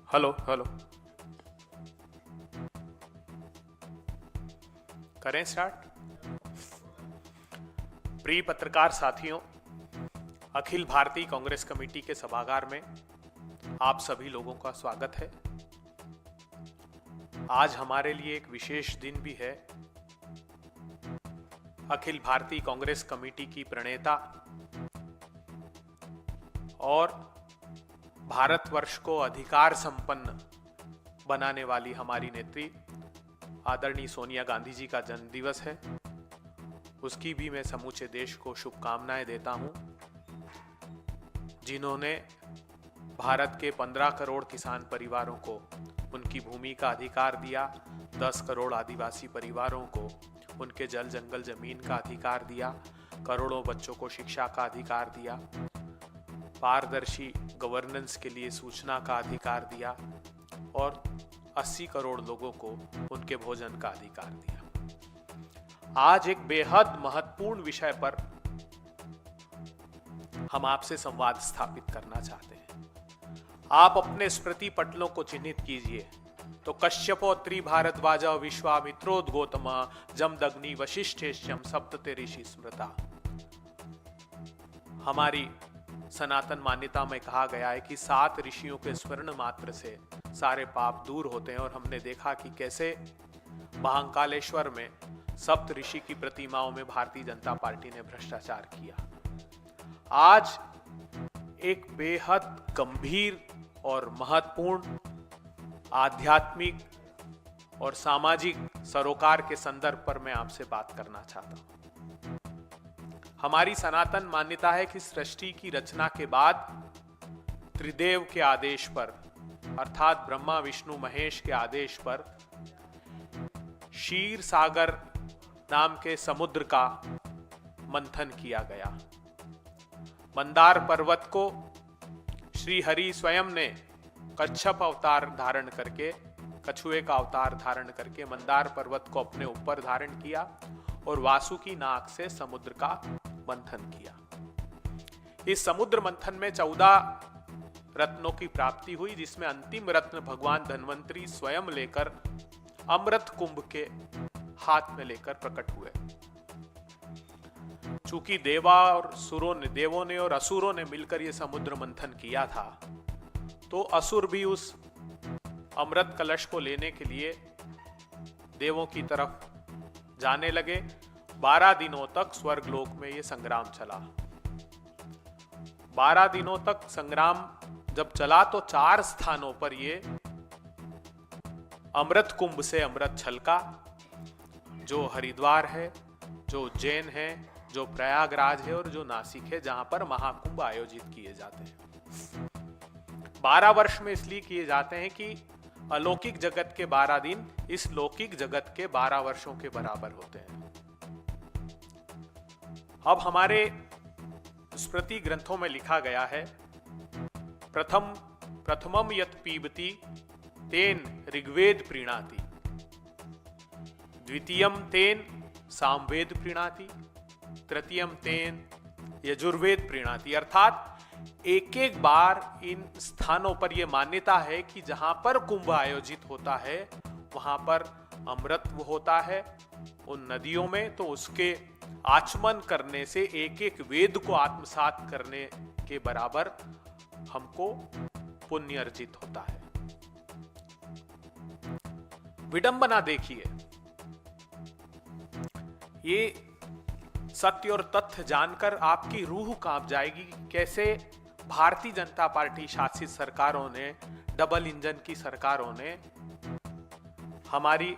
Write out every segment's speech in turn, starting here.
Hello hello. करें start. प्रिय पत्रकार साथियों, अखिल भारतीय कांग्रेस कमेटी के सभागार में आप सभी लोगों का स्वागत है। आज हमारे लिए एक विशेष दिन भी है। अखिल भारतीय कांग्रेस कमेटी की प्रणेता और भारतवर्ष को अधिकार संपन्न बनाने वाली हमारी नेत्री आदरणीय सोनिया गांधी जी का जन्मदिवस है। उसकी भी मैं समूचे देश को शुभकामनाएं देता हूं, जिन्होंने भारत के 15 करोड़ किसान परिवारों को उनकी भूमि का अधिकार दिया, 10 करोड़ आदिवासी परिवारों को उनके जल जंगल जमीन का अधिकार दिया, करोड़ों बच्चों को शिक्षा का अधिकार दिया, पारदर्शी गवर्नेंस के लिए सूचना का अधिकार दिया और 80 करोड़ लोगों को उनके भोजन का अधिकार दिया। आज एक बेहद महत्वपूर्ण विषय पर हम आपसे संवाद स्थापित करना चाहते हैं। आप अपने स्मृति पटलों को चिन्हित कीजिए तो कश्यपो त्रिभारद्वाज विश्वामित्रोद्गौतम जमदग्नि वशिष्ठेश्यम सप्तते ऋषि स्मृता। हमारी सनातन मान्यता में कहा गया है कि 7 ऋषियों के स्वर्ण मात्र से सारे पाप दूर होते हैं और हमने देखा कि कैसे महाकालेश्वर में सप्त ऋषि की प्रतिमाओं में भारतीय जनता पार्टी ने भ्रष्टाचार किया। आज एक बेहद गंभीर और महत्वपूर्ण आध्यात्मिक और सामाजिक सरोकार के संदर्भ पर मैं आपसे बात करना चाहता हूं। हमारी सनातन मान्यता है कि सृष्टि की रचना के बाद त्रिदेव के आदेश पर, अर्थात ब्रह्मा विष्णु महेश के आदेश पर, क्षीर सागर नाम के समुद्र का मंथन किया गया। मंदार पर्वत को श्री हरि स्वयं ने कच्छप अवतार धारण करके, कछुए का अवतार धारण करके मंदार पर्वत को अपने ऊपर धारण किया और वासुकी नाग से समुद्र का मंथन किया। इस समुद्र मंथन में 14 रत्नों की प्राप्ति हुई, जिसमें अंतिम रत्न भगवान धन्वंतरी स्वयं लेकर अमृत कुंभ के हाथ में लेकर प्रकट हुए। चूंकि देवों ने और असुरों ने मिलकर यह समुद्र मंथन किया था, तो असुर भी उस अमृत कलश को लेने के लिए देवों की तरफ जाने लगे। 12 दिनों तक स्वर्गलोक में यह संग्राम चला। 12 दिनों तक संग्राम जब चला तो 4 स्थानों पर यह अमृत कुंभ से अमृत छलका, जो हरिद्वार है, जो उज्जैन है, जो प्रयागराज है और जो नासिक है, जहां पर महाकुंभ आयोजित किए जाते हैं। 12 वर्ष में इसलिए किए जाते हैं कि अलौकिक जगत के 12 दिन इस लौकिक जगत के 12 वर्षों के बराबर होते हैं। अब हमारे स्मृति ग्रंथों में लिखा गया है, प्रथमम यत् पीबति तेन ऋग्वेद प्रीणाति, द्वितीयम तेन सामवेद प्रीणाति, तृतीयम तेन यजुर्वेद प्रीणाति। अर्थात एक एक बार इन स्थानों पर यह मान्यता है कि जहां पर कुंभ आयोजित होता है वहां पर अमृत होता है उन नदियों में, तो उसके आचमन करने से एक एक वेद को आत्मसात करने के बराबर हमको पुण्य अर्जित होता है। विडंबना देखिए, ये सत्य और तथ्य जानकर आपकी रूह कांप जाएगी कि कैसे भारतीय जनता पार्टी शासित सरकारों ने, डबल इंजन की सरकारों ने हमारी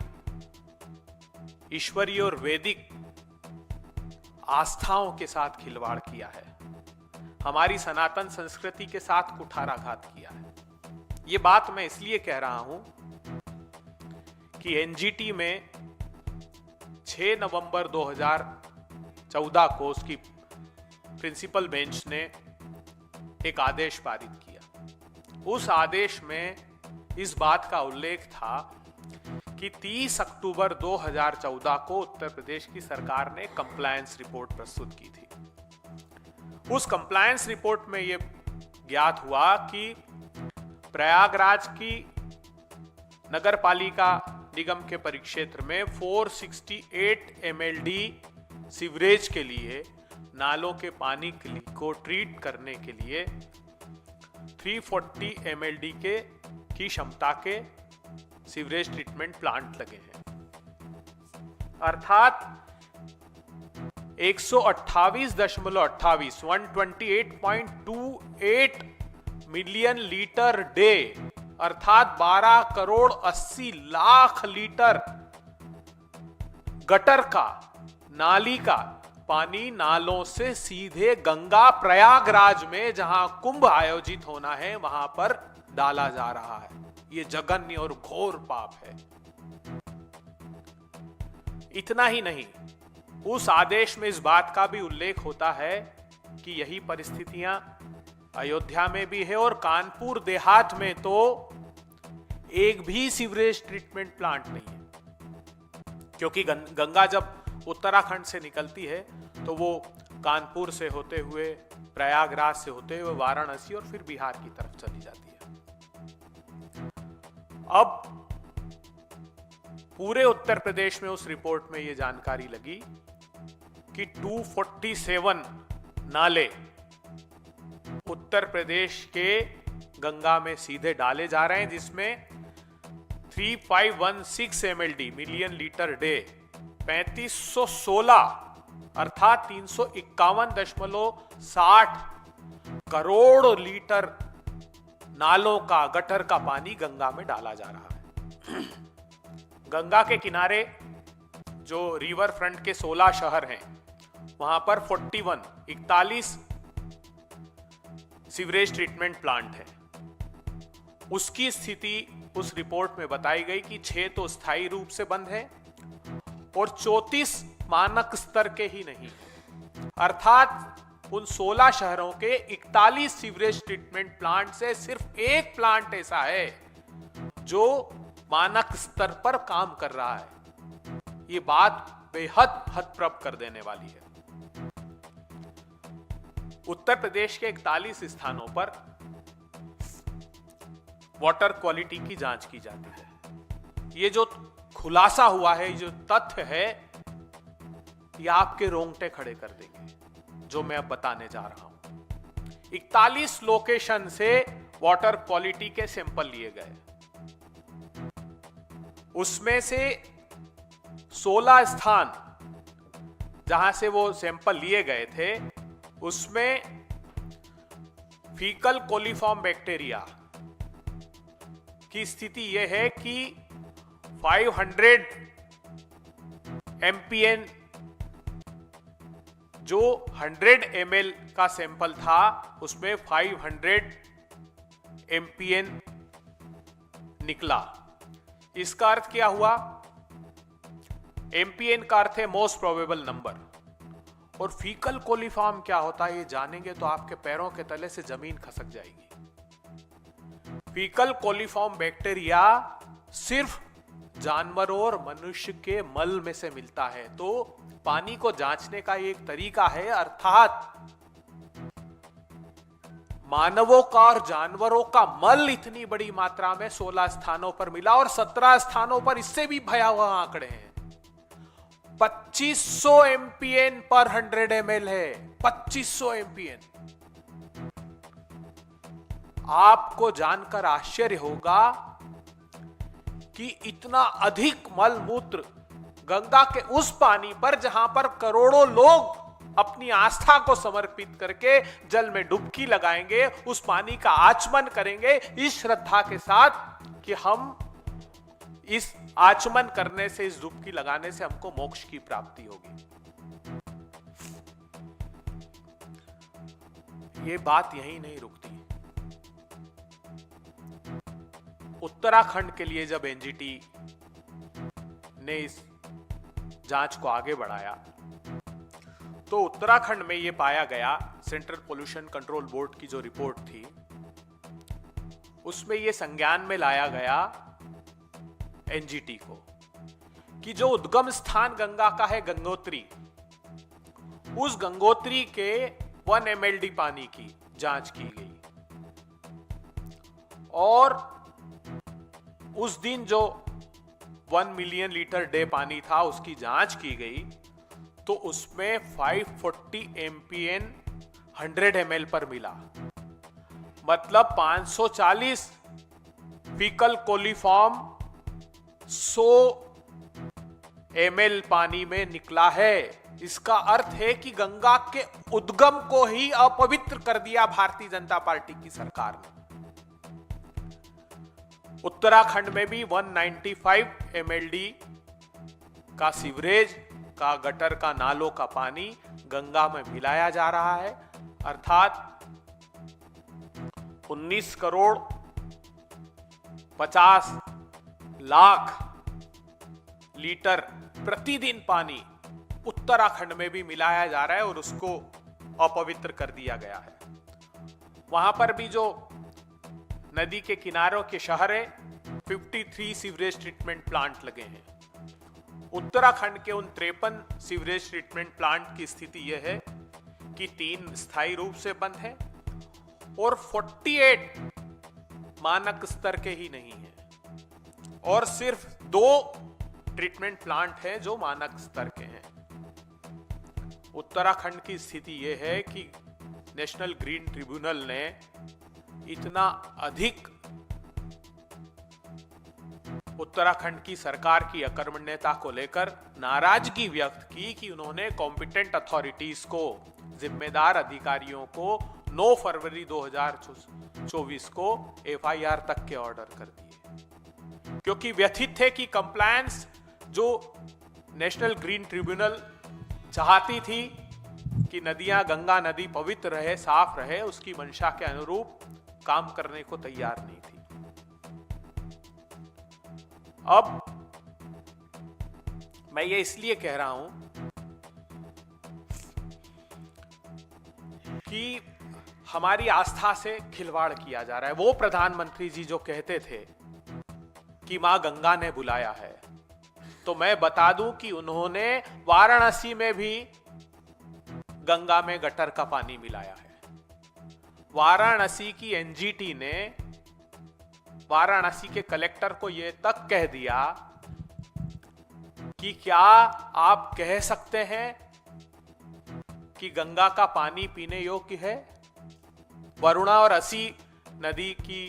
ईश्वरीय और वैदिक आस्थाओं के साथ खिलवाड़ किया है, हमारी सनातन संस्कृति के साथ कुठाराघात किया है। ये बात मैं इसलिए कह रहा हूं कि एनजीटी में 6 नवंबर 2014 को उसकी प्रिंसिपल बेंच ने एक आदेश पारित किया। उस आदेश में इस बात का उल्लेख था कि 30 अक्टूबर 2014 को उत्तर प्रदेश की सरकार ने कंप्लायंस रिपोर्ट प्रस्तुत की थी। उस कंप्लायंस रिपोर्ट में यह ज्ञात हुआ कि प्रयागराज की नगर पालिका निगम के परिक्षेत्र में 468 MLD सीवरेज के लिए, नालों के पानी को ट्रीट करने के लिए 340 MLD की क्षमता के सीवरेज ट्रीटमेंट प्लांट लगे हैं। अर्थात 128.28 मिलियन लीटर डे, अर्थात 12 करोड़ 80 लाख लीटर गटर का, नाली का पानी नालों से सीधे गंगा प्रयागराज में, जहां कुंभ आयोजित होना है, वहां पर डाला जा रहा है। यह जघन्य और घोर पाप है। इतना ही नहीं, उस आदेश में इस बात का भी उल्लेख होता है कि यही परिस्थितियां अयोध्या में भी है और कानपुर देहात में तो एक भी सीवरेज ट्रीटमेंट प्लांट नहीं है, क्योंकि गंगा जब उत्तराखंड से निकलती है तो वो कानपुर से होते हुए, प्रयागराज से होते हुए वाराणसी और फिर बिहार की तरफ चली जाती है। अब पूरे उत्तर प्रदेश में उस रिपोर्ट में यह जानकारी लगी कि 247 नाले उत्तर प्रदेश के गंगा में सीधे डाले जा रहे हैं, जिसमें 3516 MLD मिलियन लीटर डे, 3516 अर्थात 351.60 करोड़ लीटर नालों का, गटर का पानी गंगा में डाला जा रहा है। गंगा के किनारे जो रिवर फ्रंट के 16 शहर हैं, वहां पर 41 सीवरेज ट्रीटमेंट प्लांट है। उसकी स्थिति उस रिपोर्ट में बताई गई कि 6 तो स्थायी रूप से बंद है और 34 मानक स्तर के ही नहीं, अर्थात उन 16 शहरों के 41 सीवरेज ट्रीटमेंट प्लांट से सिर्फ एक प्लांट ऐसा है जो मानक स्तर पर काम कर रहा है। ये बात बेहद हतप्रभ कर देने वाली है। उत्तर प्रदेश के 41 स्थानों पर वाटर क्वालिटी की जांच की जाती है। ये जो खुलासा हुआ है, जो तथ्य है, ये आपके रोंगटे खड़े कर देंगे जो मैं अब बताने जा रहा हूं। 41 लोकेशन से वाटर क्वालिटी के सैंपल लिए गए, उसमें से 16 स्थान जहां से वो सैंपल लिए गए थे, उसमें फीकल कोलिफॉर्म बैक्टीरिया की स्थिति यह है कि 500 MPN, जो 100 ml का सैंपल था, उसमें 500 MPN निकला। इसका अर्थ क्या हुआ? MPN का अर्थ है मोस्ट प्रोबेबल नंबर, और फीकल कोलिफॉर्म क्या होता है ये जानेंगे तो आपके पैरों के तले से जमीन खसक जाएगी। फीकल कोलिफॉर्म बैक्टीरिया सिर्फ जानवरों और मनुष्य के मल में से मिलता है। तो पानी को जांचने का एक तरीका है, अर्थात मानवों का और जानवरों का मल इतनी बड़ी मात्रा में 16 स्थानों पर मिला, और 17 स्थानों पर इससे भी भयावह आंकड़े हैं। 2500 MPN पर 100 ml है, 2500 MPN। आपको जानकर आश्चर्य होगा कि इतना अधिक मल मूत्र गंगा के उस पानी पर, जहां पर करोड़ों लोग अपनी आस्था को समर्पित करके जल में डुबकी लगाएंगे, उस पानी का आचमन करेंगे इस श्रद्धा के साथ कि हम इस आचमन करने से, इस डुबकी लगाने से हमको मोक्ष की प्राप्ति होगी। ये बात यहीं नहीं रुकती। उत्तराखंड के लिए जब एनजीटी ने इस जांच को आगे बढ़ाया, तो उत्तराखंड में यह पाया गया, सेंट्रल पोल्यूशन कंट्रोल बोर्ड की जो रिपोर्ट थी उसमें यह संज्ञान में लाया गया एनजीटी को कि जो उद्गम स्थान गंगा का है गंगोत्री, उस गंगोत्री के 1 MLD पानी की जांच की गई और उस दिन जो 1 मिलियन लीटर डे पानी था उसकी जांच की गई तो उसमें 540 MPN 100 ml पर मिला, मतलब 540 फीकल कोलिफॉर्म 100 ml पानी में निकला है। इसका अर्थ है कि गंगा के उद्गम को ही अपवित्र कर दिया भारतीय जनता पार्टी की सरकार ने। उत्तराखंड में भी 195 MLD का सीवरेज का, गटर का, नालों का पानी गंगा में मिलाया जा रहा है, अर्थात 19 करोड़ 50 लाख लीटर प्रतिदिन पानी उत्तराखंड में भी मिलाया जा रहा है और उसको अपवित्र कर दिया गया है। वहां पर भी जो नदी के किनारों के शहर है, 53 सीवरेज ट्रीटमेंट प्लांट लगे हैं। उत्तराखंड के उन 53 सीवरेज ट्रीटमेंट प्लांट की स्थिति यह है कि 3 स्थायी रूप से बंद है और 48 मानक स्तर के ही नहीं है और सिर्फ 2 ट्रीटमेंट प्लांट है जो मानक स्तर के हैं। उत्तराखंड की स्थिति यह है कि नेशनल ग्रीन ट्रिब्यूनल ने इतना अधिक उत्तराखंड की सरकार की अकर्मण्यता को लेकर नाराजगी व्यक्त की कि उन्होंने कॉम्पिटेंट अथॉरिटीज को, जिम्मेदार अधिकारियों को 9 फरवरी 2024 को FIR तक के ऑर्डर कर दिए, क्योंकि व्यथित थे कि कंप्लायंस जो नेशनल ग्रीन ट्रिब्यूनल चाहती थी कि नदियां, गंगा नदी पवित्र रहे, साफ रहे, उसकी मंशा के अनुरूप काम करने को तैयार नहीं थी। अब मैं ये इसलिए कह रहा हूं कि हमारी आस्था से खिलवाड़ किया जा रहा है। वो प्रधानमंत्री जी जो कहते थे कि मां गंगा ने बुलाया है, तो मैं बता दूं कि उन्होंने वाराणसी में भी गंगा में गटर का पानी मिलाया है। वाराणसी की NGT ने वाराणसी के कलेक्टर को यह तक कह दिया कि क्या आप कह सकते हैं कि गंगा का पानी पीने योग्य है। वरुणा और असी नदी की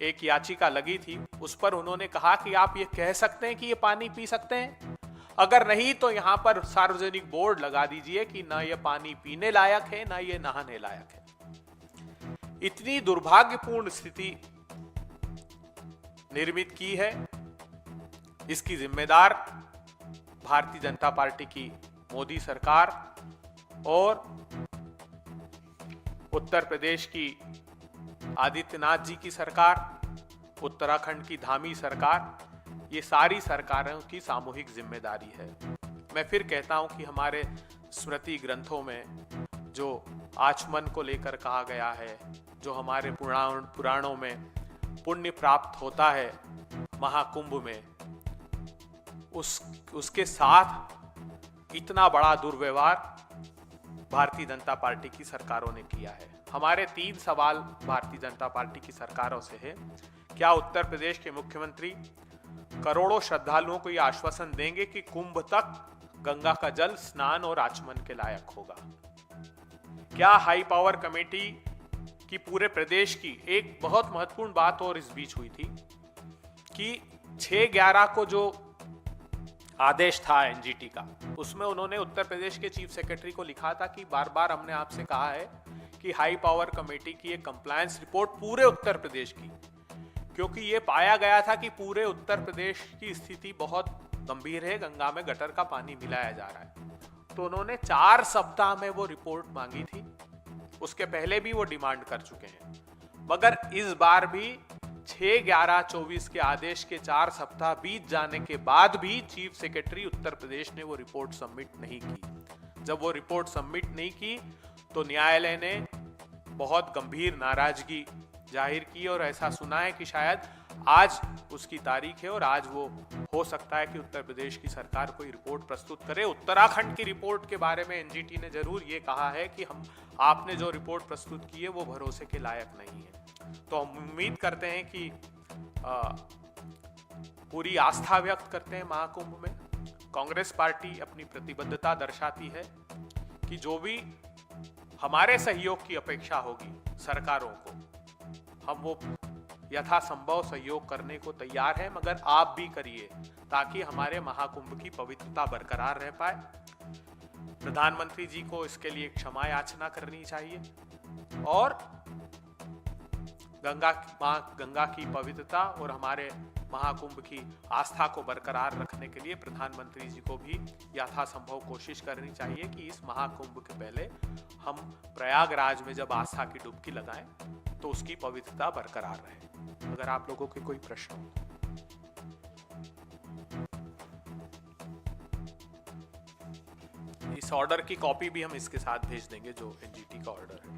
एक याचिका लगी थी, उस पर उन्होंने कहा कि आप ये कह सकते हैं कि ये पानी पी सकते हैं, अगर नहीं तो यहां पर सार्वजनिक बोर्ड लगा दीजिए कि ना ये पानी पीने लायक है ना ये नहाने लायक है। इतनी दुर्भाग्यपूर्ण स्थिति निर्मित की है, इसकी जिम्मेदार भारतीय जनता पार्टी की मोदी सरकार और उत्तर प्रदेश की आदित्यनाथ जी की सरकार, उत्तराखंड की धामी सरकार, ये सारी सरकारों की सामूहिक जिम्मेदारी है। मैं फिर कहता हूं कि हमारे स्मृति ग्रंथों में जो आचमन को लेकर कहा गया है, जो हमारे पुराणों में पुण्य प्राप्त होता है महाकुंभ में, उसके साथ इतना बड़ा दुर्व्यवहार भारतीय जनता पार्टी की सरकारों ने किया है। हमारे 3 सवाल भारतीय जनता पार्टी की सरकारों से है। क्या उत्तर प्रदेश के मुख्यमंत्री करोड़ों श्रद्धालुओं को यह आश्वासन देंगे कि कुंभ तक गंगा का जल स्नान और आचमन के लायक होगा? क्या हाई पावर कमेटी की पूरे प्रदेश की एक बहुत महत्वपूर्ण बात और इस बीच हुई थी कि 6/11 को जो आदेश था NGT का, उसमें उन्होंने उत्तर प्रदेश के चीफ सेक्रेटरी को लिखा था कि बार बार हमने आपसे कहा है कि हाई पावर कमेटी की एक कंप्लायंस रिपोर्ट पूरे उत्तर प्रदेश की, क्योंकि ये पाया गया था कि पूरे उत्तर प्रदेश की स्थिति बहुत गंभीर है, गंगा में गटर का पानी मिलाया जा रहा है। तो उन्होंने 4 सप्ताह में वो रिपोर्ट मांगी थी, उसके पहले भी वो डिमांड कर चुके हैं, मगर इस बार भी 6/11/24 के आदेश के 4 सप्ताह बीत जाने के बाद भी चीफ सेक्रेटरी उत्तर प्रदेश ने वो रिपोर्ट सबमिट नहीं की। जब वो रिपोर्ट सबमिट नहीं की तो न्यायालय ने बहुत गंभीर नाराजगी जाहिर की और ऐसा सुना है कि शायद आज उसकी तारीख है और आज वो हो सकता है कि उत्तर प्रदेश की सरकार कोई रिपोर्ट प्रस्तुत करे। उत्तराखंड की रिपोर्ट के बारे में NGT ने जरूर ये कहा है कि आपने जो रिपोर्ट प्रस्तुत की है वो भरोसे के लायक नहीं है। तो हम उम्मीद करते हैं कि पूरी आस्था व्यक्त करते हैं महाकुंभ में। कांग्रेस पार्टी अपनी प्रतिबद्धता दर्शाती है कि जो भी हमारे सहयोग की अपेक्षा होगी सरकारों को, हम वो यथासंभव सहयोग करने को तैयार है, मगर आप भी करिए ताकि हमारे महाकुंभ की पवित्रता बरकरार रह पाए। प्रधानमंत्री जी को इसके लिए क्षमा याचना करनी चाहिए और गंगा की पवित्रता और हमारे महाकुंभ की आस्था को बरकरार रखने के लिए प्रधानमंत्री जी को भी यथासंभव कोशिश करनी चाहिए कि इस महाकुंभ के पहले हम प्रयागराज में जब आस्था की डुबकी लगाएं तो उसकी पवित्रता बरकरार रहे। अगर आप लोगों के कोई प्रश्न हो। इस ऑर्डर की कॉपी भी हम इसके साथ भेज देंगे, जो एनजीटी का ऑर्डर है।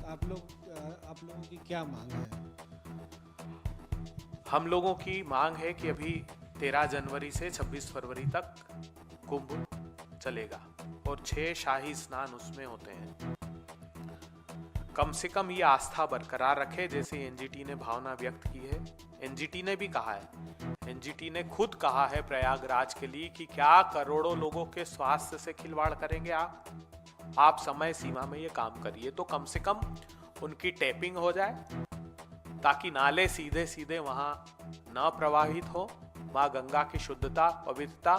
आप लोगों की क्या मांग है? हम लोगों की मांग है कि अभी 13 जनवरी से 26 फरवरी तक कुंभ चलेगा और 6 शाही स्नान उसमें होते हैं। कम से कम ये आस्था बरकरार रखे, जैसे एनजीटी ने भावना व्यक्त की है। एनजीटी ने भी कहा है, एनजीटी ने खुद कहा है प्रयागराज के लिए कि क्या करोड़ों लोगों के स्वास्थ्य से खिलवाड़ करेंगे आप समय सीमा में ये काम करिए। तो कम से कम उनकी टैपिंग हो जाए ताकि नाले सीधे सीधे वहां न प्रवाहित हो। माँ गंगा की शुद्धता, पवित्रता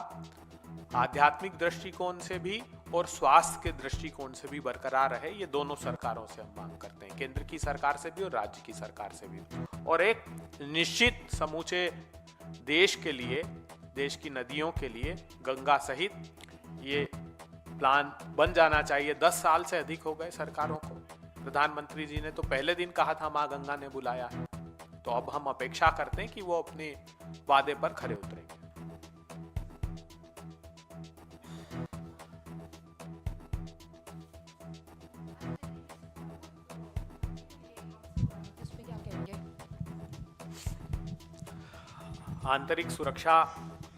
आध्यात्मिक दृष्टिकोण से भी और स्वास्थ्य के दृष्टिकोण से भी बरकरार रहे। ये दोनों सरकारों से हम मांग करते हैं, केंद्र की सरकार से भी और राज्य की सरकार से भी। और एक निश्चित समूचे देश के लिए, देश की नदियों के लिए गंगा सहित ये प्लान बन जाना चाहिए। 10 साल से अधिक हो गए सरकारों को। प्रधानमंत्री जी ने तो पहले दिन कहा था माँ गंगा ने बुलाया है, तो अब हम अपेक्षा करते हैं कि वो अपने वादे पर खरे उतरेंगे। आंतरिक सुरक्षा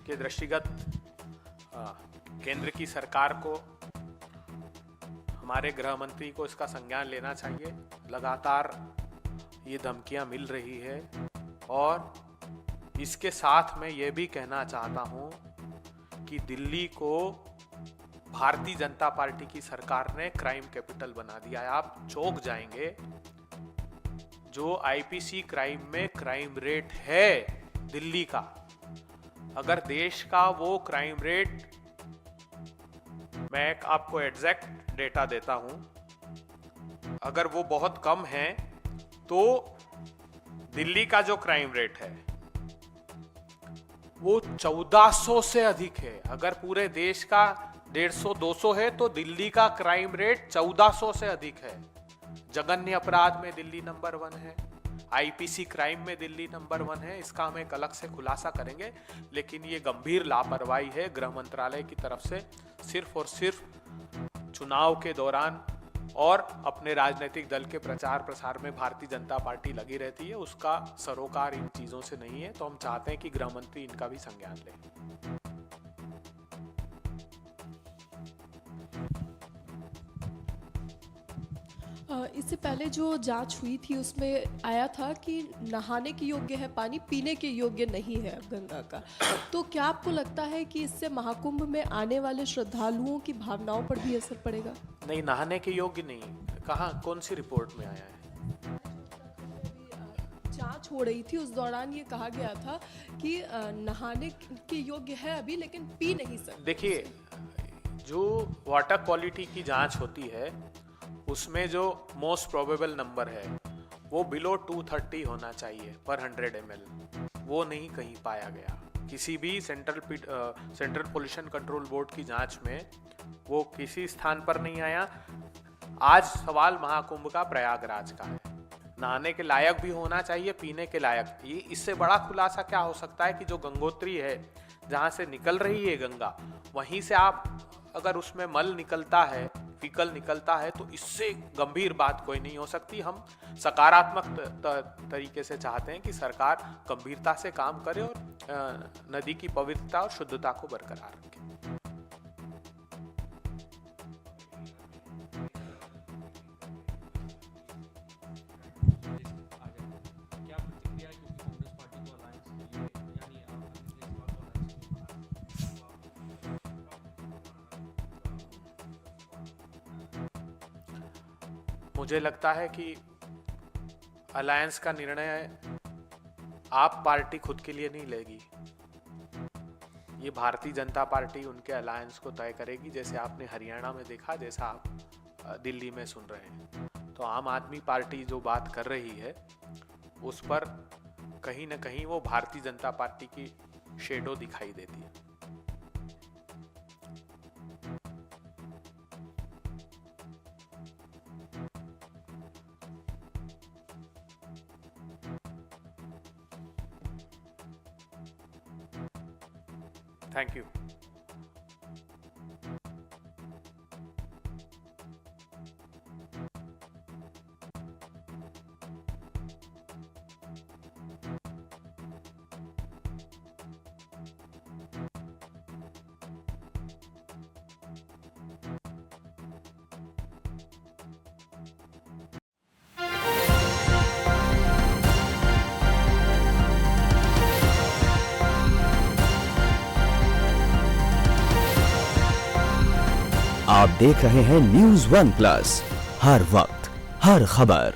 के दृष्टिगत केंद्र की सरकार को, हमारे गृह मंत्री को इसका संज्ञान लेना चाहिए। लगातार ये धमकियां मिल रही है और इसके साथ मैं ये भी कहना चाहता हूं कि दिल्ली को भारतीय जनता पार्टी की सरकार ने क्राइम कैपिटल बना दिया है। आप चौंक जाएंगे, जो आईपीसी क्राइम में क्राइम रेट है दिल्ली का, अगर देश का वो क्राइम रेट, मैं आपको एग्जैक्ट डेटा देता हूं, अगर वो बहुत कम है तो दिल्ली का जो क्राइम रेट है वो 1400 से अधिक है। अगर पूरे देश का 150-200 है तो दिल्ली का क्राइम रेट 1400 से अधिक है। जघन्य अपराध में दिल्ली नंबर 1 है, आईपीसी क्राइम में दिल्ली नंबर 1 है। इसका हम एक अलग से खुलासा करेंगे, लेकिन ये गंभीर लापरवाही है गृह मंत्रालय की तरफ से। सिर्फ और सिर्फ चुनाव के दौरान और अपने राजनीतिक दल के प्रचार प्रसार में भारतीय जनता पार्टी लगी रहती है, उसका सरोकार इन चीजों से नहीं है। तो हम चाहते हैं कि गृह मंत्री इनका भी संज्ञान लें। इससे पहले जो जांच हुई थी उसमें आया था कि नहाने के योग्य है पानी, पीने के योग्य नहीं है गंगा का। तो क्या आपको लगता है कि इससे महाकुंभ में आने वाले श्रद्धालुओं की भावनाओं पर भी असर पड़ेगा? नहीं, नहाने के योग्य नहीं। कहाँ, कौन सी रिपोर्ट में आया है? जांच हो रही थी, उस दौरान ये कहा गया था कि नहाने के योग्य है अभी, लेकिन पी नहीं सकते। देखिए, जो वाटर क्वालिटी की जांच होती है उसमें जो मोस्ट प्रोबेबल नंबर है वो बिलो 230 होना चाहिए पर 100 ml। वो नहीं कहीं पाया गया किसी भी सेंट्रल पोल्यूशन कंट्रोल बोर्ड की जांच में, वो किसी स्थान पर नहीं आया। आज सवाल महाकुंभ का प्रयागराज का है। नहाने के लायक भी होना चाहिए, पीने के लायक। ये इससे बड़ा खुलासा क्या हो सकता है कि जो गंगोत्री है, जहाँ से निकल रही है गंगा, वहीं से आप अगर उसमें मल निकलता है, फीकल निकलता है, तो इससे गंभीर बात कोई नहीं हो सकती। हम सकारात्मक तरीके से चाहते हैं कि सरकार गंभीरता से काम करे और नदी की पवित्रता और शुद्धता को बरकरार रखे। क्या प्रतिक्रिया है, क्योंकि कांग्रेस पार्टी को अलायंस के लिए यानी केजरीवाल को अलायंस मुझे लगता है कि अलायंस का निर्णय आप पार्टी खुद के लिए नहीं लेगी, ये भारतीय जनता पार्टी उनके अलायंस को तय करेगी, जैसे आपने हरियाणा में देखा, जैसा आप दिल्ली में सुन रहे हैं। तो आम आदमी पार्टी जो बात कर रही है उस पर कहीं ना कहीं वो भारतीय जनता पार्टी की शेडो दिखाई देती है। Thank you. आप देख रहे हैं न्यूज़ वन प्लस, हर वक्त हर खबर।